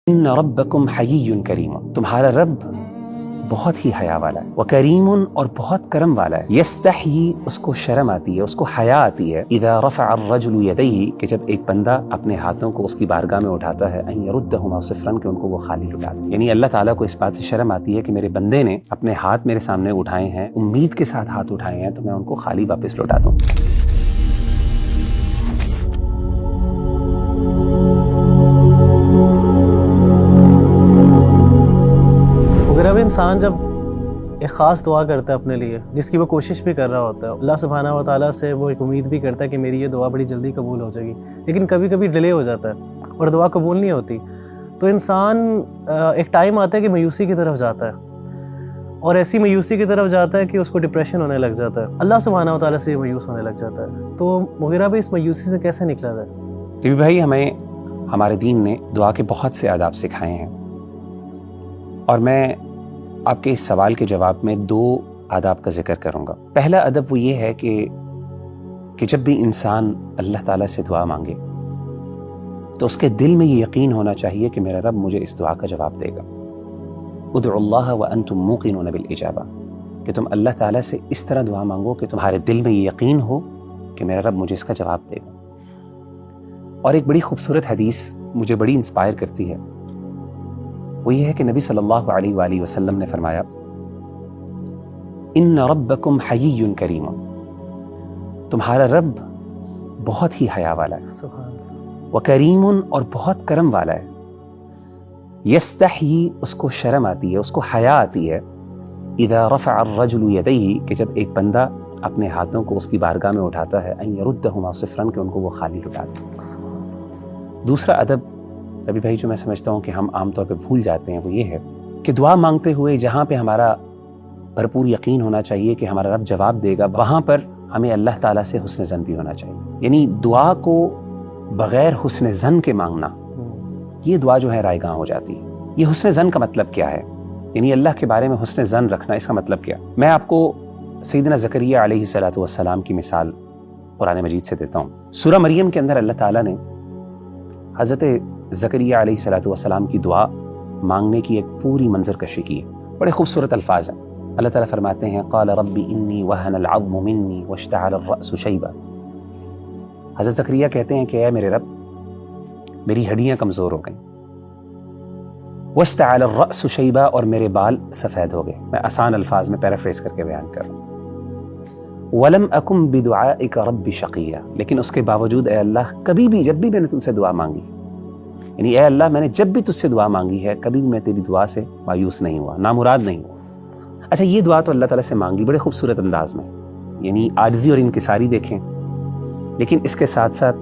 ان ربکم حیی کریم، تمہارا رب بہت ہی حیا والا ہے، وکریم اور بہت کرم والا ہے، یستحیی اس کو شرم آتی ہے، اس کو حیا آتی ہے، اذا رفع الرجل یدیہ کہ جب ایک بندہ اپنے ہاتھوں کو اس کی بارگاہ میں اٹھاتا ہے، ان یردہما صفرا کہ ان کو وہ خالی لٹا دے، یعنی اللہ تعالیٰ کو اس بات سے شرم آتی ہے کہ میرے بندے نے اپنے ہاتھ میرے سامنے اٹھائے ہیں، امید کے ساتھ ہاتھ اٹھائے ہیں، تو میں ان کو خالی واپس لوٹا دوں۔ اگر اب انسان جب ایک خاص دعا کرتا ہے اپنے لیے جس کی وہ کوشش بھی کر رہا ہوتا ہے، اللہ سبحانہ و تعالیٰ سے وہ ایک امید بھی کرتا ہے کہ میری یہ دعا بڑی جلدی قبول ہو جائے گی، لیکن کبھی کبھی ڈیلے ہو جاتا ہے اور دعا قبول نہیں ہوتی، تو انسان ایک ٹائم آتا ہے کہ مایوسی کی طرف جاتا ہے، اور ایسی مایوسی کی طرف جاتا ہے کہ اس کو ڈپریشن ہونے لگ جاتا ہے، اللہ سبحانہ و تعالیٰ سے مایوس ہونے لگ جاتا ہے۔ تو مغیرہ بھائی اس مایوسی سے کیسے نکلا جائے؟ ٹی وی بھائی، ہمیں ہمارے دین نے دعا کے بہت سے آداب سکھائے ہیں، اور میں آپ کے اس سوال کے جواب میں دو آداب کا ذکر کروں گا۔ پہلا ادب وہ یہ ہے کہ جب بھی انسان اللہ تعالیٰ سے دعا مانگے تو اس کے دل میں یہ یقین ہونا چاہیے کہ میرا رب مجھے اس دعا کا جواب دے گا۔ ادعوا اللہ وانتم موقنون بالاجابہ، کہ تم اللہ تعالیٰ سے اس طرح دعا مانگو کہ تمہارے دل میں یہ یقین ہو کہ میرا رب مجھے اس کا جواب دے گا۔ اور ایک بڑی خوبصورت حدیث مجھے بڑی انسپائر کرتی ہے، وہ یہ ہے کہ نبی صلی اللہ علیہ وآلہ وسلم نے فرمایا، ان ربکم حیی کریم، تمہارا رب بہت ہی حیا والا ہے، سبحان اللہ، وکریم اور بہت کرم والا ہے، یستحیی اس کو شرم آتی ہے، اس کو حیا آتی ہے، اذا رفع الرجل یدیہ کہ جب ایک بندہ اپنے ہاتھوں کو اس کی بارگاہ میں اٹھاتا ہے، ان یردہما صفرا کہ ان کو وہ خالی لٹا دے۔ دوسرا ادب ربی بھائی جو میں سمجھتا ہوں کہ ہم عام طور پہ بھول جاتے ہیں وہ یہ ہے کہ دعا مانگتے ہوئے جہاں پہ ہمارا بھرپور یقین ہونا چاہیے کہ ہمارا رب جواب دے گا، وہاں پر ہمیں اللہ تعالیٰ سے حسن ظن بھی ہونا چاہیے، یعنی دعا کو بغیر حسن ظن کے مانگنا، یہ دعا جو ہے رائے گاں ہو جاتی ہے۔ یہ حسن ظن کا مطلب کیا ہے؟ یعنی اللہ کے بارے میں حسن ظن رکھنا، اس کا مطلب کیا؟ میں آپ کو سیدنا زکریا علیہ السلام کی مثال قرآن مجید سے دیتا ہوں۔ سورہ مریم کے اندر اللہ تعالیٰ نے حضرت زکریا علیہ السلام کی دعا مانگنے کی ایک پوری منظر کشی کی ہے، بڑے خوبصورت الفاظ ہیں۔ اللہ تعالیٰ فرماتے ہیں، قال رب انی وہن العظم منی واشتعل الرأس شیبا، حضرت زکریا کہتے ہیں کہ اے میرے رب، میری ہڈیاں کمزور ہو گئیں، واشتعل الرأس شیبا اور میرے بال سفید ہو گئے۔ میں آسان الفاظ میں پیرافریز کر کے بیان کر رہا ہوں۔ ولم اکن بدعائک رب شقیا، لیکن اس کے باوجود اے اللہ کبھی بھی جب بھی میں نے تم سے دعا مانگی، یعنی اے اللہ میں نے جب بھی تجھ سے دعا مانگی ہے کبھی بھی میں تیری دعا سے مایوس نہیں ہوا، نامراد نہیں ہوا۔ اچھا، یہ دعا تو اللہ تعالیٰ سے مانگی بڑے خوبصورت انداز میں، یعنی عاجزی اور انکساری دیکھیں، لیکن اس کے ساتھ ساتھ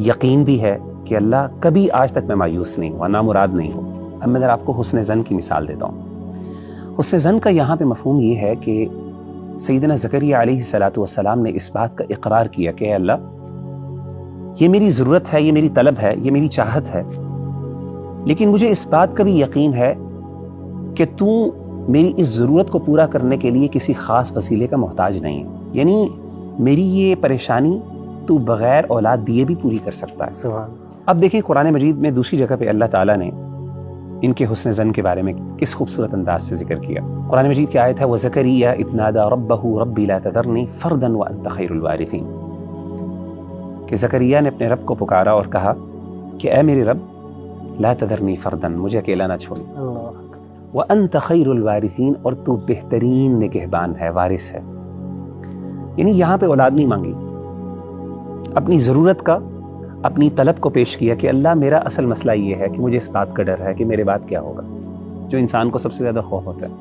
یقین بھی ہے کہ اللہ کبھی آج تک میں مایوس نہیں ہوا، نامراد نہیں ہوا۔ اب میں ذرا آپ کو حسن ظن کی مثال دیتا ہوں۔ حسن ظن کا یہاں پہ مفہوم یہ ہے کہ سیدنا زکریا علیہ السلام نے اس بات کا اقرار کیا کہ اے اللہ، یہ میری ضرورت ہے، یہ میری طلب ہے، یہ میری چاہت ہے، لیکن مجھے اس بات کا بھی یقین ہے کہ تو میری اس ضرورت کو پورا کرنے کے لیے کسی خاص وسیلے کا محتاج نہیں ہے، یعنی میری یہ پریشانی تو بغیر اولاد دیے بھی پوری کر سکتا ہے۔ سبحان اللہ۔ اب دیکھیں قرآن مجید میں دوسری جگہ پہ اللہ تعالیٰ نے ان کے حسن ظن کے بارے میں کس خوبصورت انداز سے ذکر کیا۔ قرآن مجید کی آیت ہے، وَزَكَرِيَّا إِذْ نَادَىٰ رَبَّهُ رَبِّ لَا تَذَرْنِي فَرْدًا وَأَنْتَ خَيْرُ الْوَارِثِينَ، کہ زکریا نے اپنے رب کو پکارا اور کہا کہ اے میرے رب، لا تذرنی فردن، مجھے اکیلا نہ چھوڑ، وَأَنْتَ خَيْرُ الْوَارِثِينَ اور تو بہترین نگہبان ہے، وارث ہے۔ یعنی یہاں پہ اولاد نہیں مانگی، اپنی ضرورت کا، اپنی طلب کو پیش کیا کہ اللہ میرا اصل مسئلہ یہ ہے کہ مجھے اس بات کا ڈر ہے کہ میرے بعد کیا ہوگا، جو انسان کو سب سے زیادہ خوف ہوتا ہے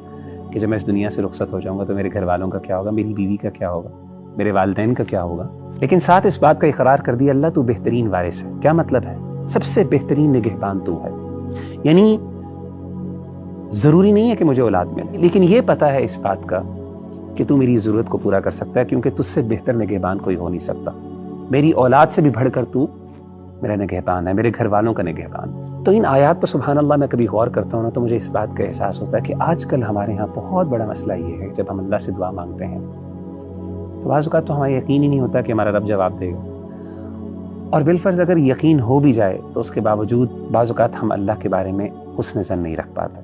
کہ جب میں اس دنیا سے رخصت ہو جاؤں گا تو میرے گھر والوں کا کیا ہوگا، میری بیوی کا کیا ہوگا، میرے والدین کا کیا ہوگا، لیکن ساتھ اس بات کا اقرار کر دیا اللہ تو بہترین وارث ہے۔ کیا مطلب ہے؟ سب سے بہترین نگہبان تو ہے، یعنی ضروری نہیں ہے کہ مجھے اولاد ملے، لیکن یہ پتہ ہے اس بات کا کہ تو میری ضرورت کو پورا کر سکتا ہے، کیونکہ تجھ سے بہتر نگہبان کوئی ہو نہیں سکتا، میری اولاد سے بھی بڑھ کر تو میرا نگہبان ہے، میرے گھر والوں کا نگہبان۔ تو ان آیات پر سبحان اللہ میں کبھی غور کرتا ہوں نا تو مجھے اس بات کا احساس ہوتا ہے کہ آج کل ہمارے ہاں بہت بڑا مسئلہ یہ ہے، جب ہم اللہ سے دعا مانگتے ہیں تو بعض اوقات تو ہمیں یقین ہی نہیں ہوتا کہ ہمارا رب جواب دے گا، اور بالفرض اگر یقین ہو بھی جائے تو اس کے باوجود بعض اوقات ہم اللہ کے بارے میں حسن ظن نہیں رکھ پاتے.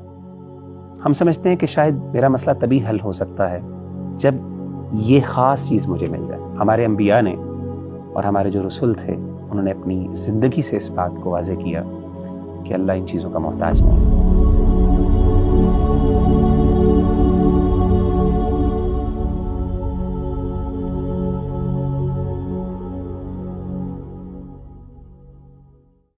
ہم سمجھتے ہیں کہ شاید میرا مسئلہ تبھی حل ہو سکتا ہے جب یہ خاص چیز مجھے مل جائے. ہمارے انبیاء نے اور ہمارے جو رسول تھے انہوں نے اپنی زندگی سے اس بات کو واضح کیا کہ اللہ ان چیزوں کا محتاج نہیں ہے.